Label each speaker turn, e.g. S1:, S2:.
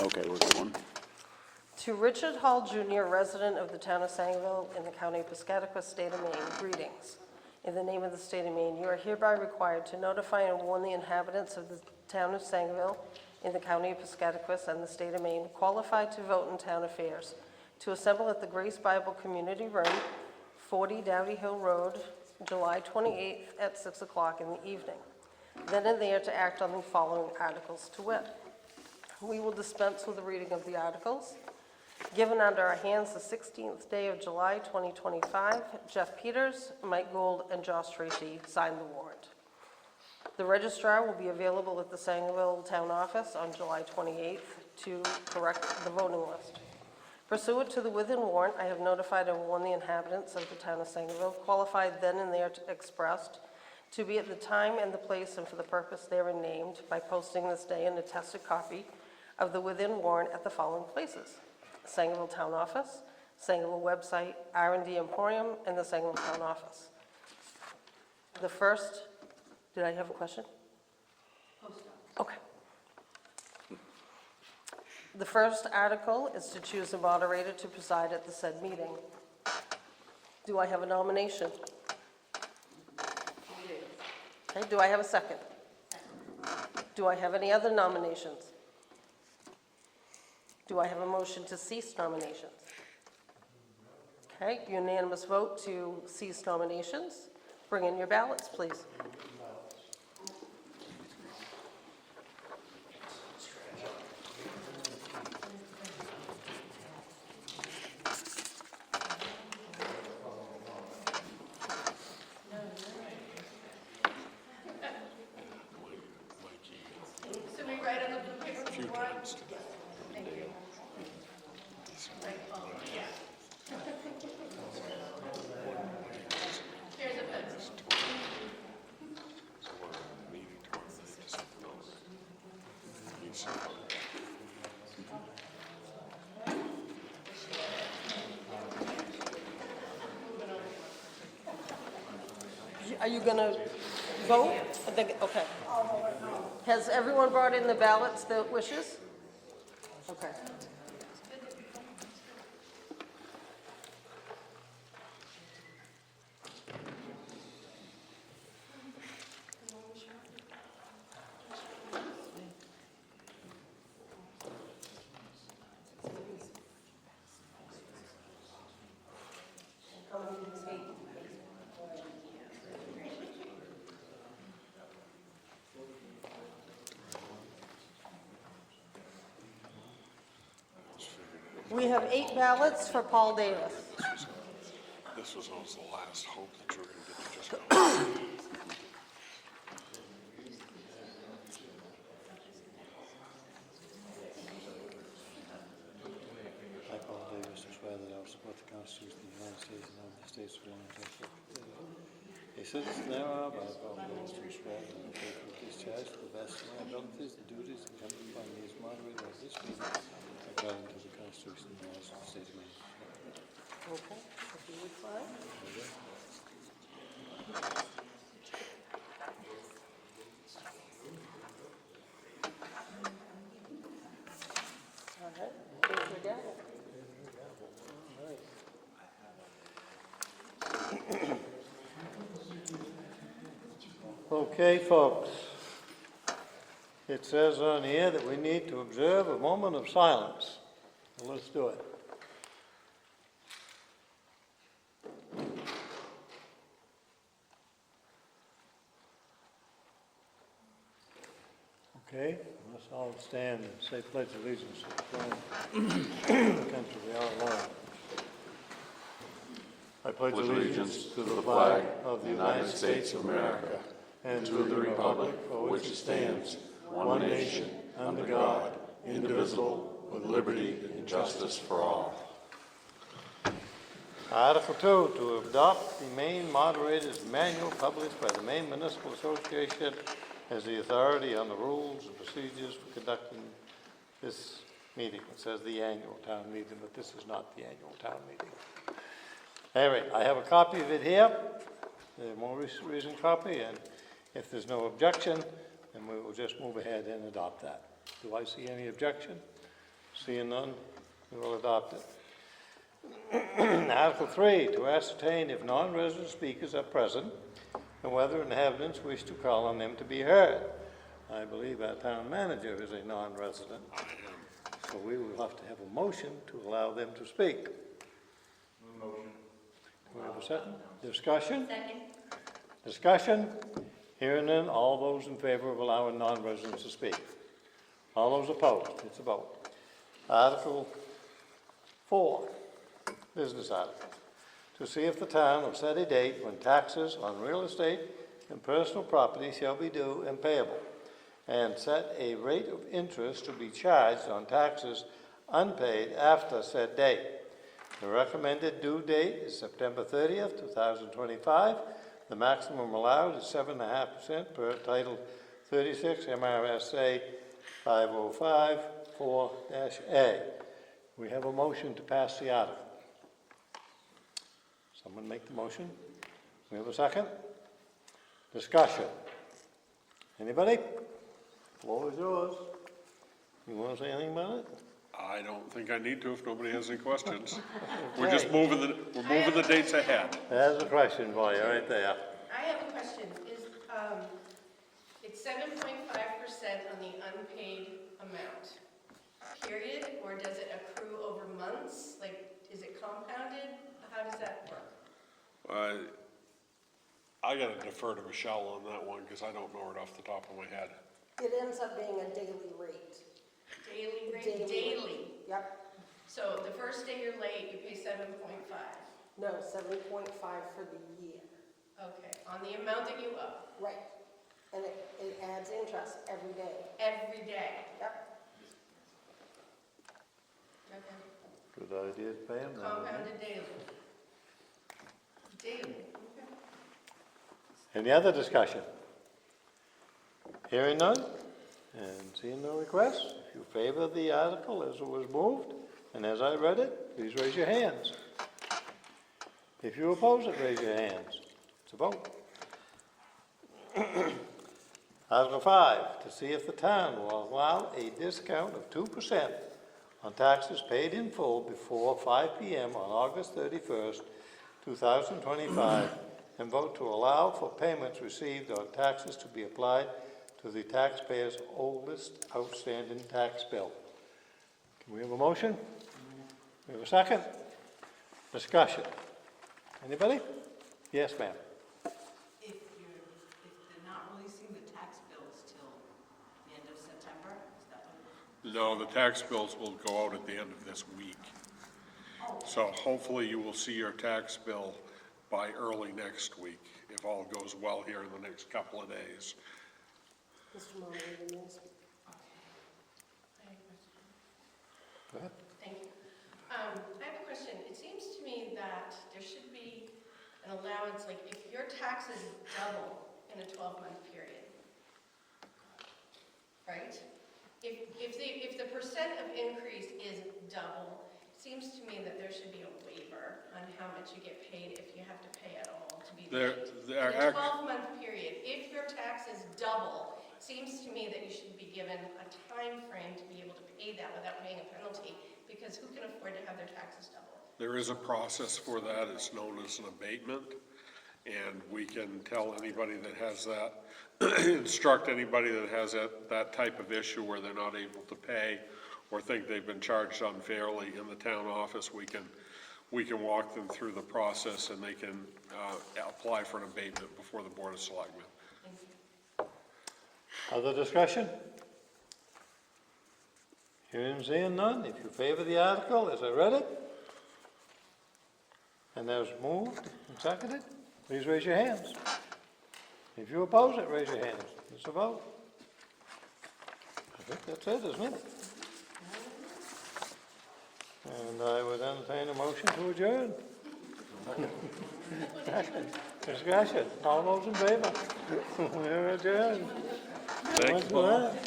S1: Okay, we're going.
S2: To Richard Hall Jr., resident of the town of Sangerville in the county of Piscataqua, state of Maine, greetings. In the name of the state of Maine, you are hereby required to notify and warn the inhabitants of the town of Sangerville in the county of Piscataqua and the state of Maine qualified to vote in town affairs to assemble at the Grace Bible Community Room, 40 Dowdy Hill Road, July 28th at 6 o'clock in the evening. Then and there to act on the following articles to wit. We will dispense with the reading of the articles. Given under our hands the 16th day of July 2025, Jeff Peters, Mike Gould, and Josh Tracy signed the warrant. The registrar will be available at the Sangerville Town Office on July 28th to correct the voting list. Pursuant to the within warrant, I have notified and warned the inhabitants of the town of Sangerville, qualified then and there expressed, to be at the time and the place and for the purpose therein named by posting this day an attested copy of the within warrant at the following places: Sangerville Town Office, Sangerville website, R&D Emporium, and the Sangerville Town Office. The first, did I have a question? Okay. The first article is to choose a moderator to preside at the said meeting. Do I have a nomination? Okay, do I have a second? Do I have any other nominations? Do I have a motion to cease nominations? Okay, unanimous vote to cease nominations. Bring in your ballots, please. Are you going to vote? Okay. Has everyone brought in the ballots that wishes? Okay. We have 8 ballots for Paul Davis.
S3: This was almost the last hope that you were going to get to just go.
S4: I, Paul Davis, do swear that I will support the Constitution of the United States and of the states of Illinois. A citizen thereof, I, Paul Davis, do swear that I will faithfully discharge to the best of my abilities the duties incumbent upon me as moderator of this meeting according to the Constitution of the United States of Maine.
S2: Okay, if you would sign. All right, here's your gavel.
S4: Okay, folks. It says on here that we need to observe a moment of silence. Well, let's do it. Okay, let's all stand and say pledge allegiance to the flag of the country we all love. I pledge allegiance to the flag of the United States of America and to the republic for which it stands, one nation, under God, indivisible, with liberty and justice for all. Article 2, to adopt the Maine Moderator's Manual published by the Maine Municipal Association as the authority on the rules and procedures for conducting this meeting. It says the annual town meeting, but this is not the annual town meeting. All right, I have a copy of it here, the more recent copy, and if there's no objection, then we will just move ahead and adopt that. Do I see any objection? Seeing none, we will adopt it. Article 3, to ascertain if non-resident speakers are present and whether inhabitants wish to call on them to be heard. I believe our town manager is a non-resident, so we will have to have a motion to allow them to speak.
S1: Motion.
S4: Do we have a second? Discussion?
S5: Second.
S4: Discussion? Hearing none, all those in favor of allowing non-residents to speak? All those opposed? It's a vote. Article 4, business article. To see if the town will set a date when taxes on real estate and personal property shall be due and payable, and set a rate of interest to be charged on taxes unpaid after said date. The recommended due date is September 30th, 2025. The maximum allowed is 7.5% per Title 36 MRSA 505-4-A. We have a motion to pass the article. Someone make the motion. We have a second. Discussion. Anybody? Floor is yours. You want to say anything about it?
S3: I don't think I need to if nobody has any questions. We're just moving the dates ahead.
S4: There's a question for you right there.
S5: I have a question. Is, it's 7.5% on the unpaid amount, period, or does it accrue over months? Like, is it compounded? How does that work?
S3: I gotta defer to Michelle on that one because I don't know it off the top of my head.
S2: It ends up being a daily rate.
S5: Daily rate?
S2: Daily.
S5: Daily.
S2: Yep.
S5: So the first day you're late, you pay 7.5.
S2: No, 7.5 for the year.
S5: Okay, on the amount that you owe,
S2: Right. And it adds interest every day.
S5: every day.
S2: Yep.
S5: Okay.
S4: Good idea, Pam.
S5: Compounded daily. Daily, okay.
S4: Any other discussion? Hearing none and seeing no requests, if you favor the article as it was moved and as I read it, please raise your hands. If you oppose it, raise your hands. It's a vote. Article 5, to see if the town will allow a discount of 2% on taxes paid in full before 5 p.m. on August 31st, 2025, and vote to allow for payments received on taxes to be applied to the taxpayer's oldest outstanding tax bill. Can we have a motion? We have a second? Discussion. Anybody? Yes, ma'am.
S6: If they're not releasing the tax bills till the end of September, is that what?
S3: No, the tax bills will go out at the end of this week. So hopefully you will see your tax bill by early next week, if all goes well here in the next couple of days.
S2: Mr. Moore, the news.
S5: I have a question.
S4: Go ahead.
S5: Thank you. I have a question. It seems to me that there should be an allowance, like if your taxes double in a 12-month period, right? If the percent of increase is double, it seems to me that there should be a waiver on how much you get paid if you have to pay at all to be late. In a 12-month period, if your taxes double, it seems to me that you should be given a time frame to be able to pay that without paying a penalty, because who can afford to have their taxes double?
S3: There is a process for that. It's known as an abatement. And we can tell anybody that has that, instruct anybody that has that type of issue where they're not able to pay or think they've been charged unfairly in the town office, we can walk them through the process and they can apply for an abatement before the Board of Selectmen.
S5: Thank you.
S4: Other discussion? Hearing and seeing none, if you favor the article as I read it, and as moved and seconded, please raise your hands. If you oppose it, raise your hands. It's a vote. I think that's it, isn't it? And I would entertain a motion to adjourn. Discussion. All those in favor? We're adjourned.
S3: Thank you, Paul.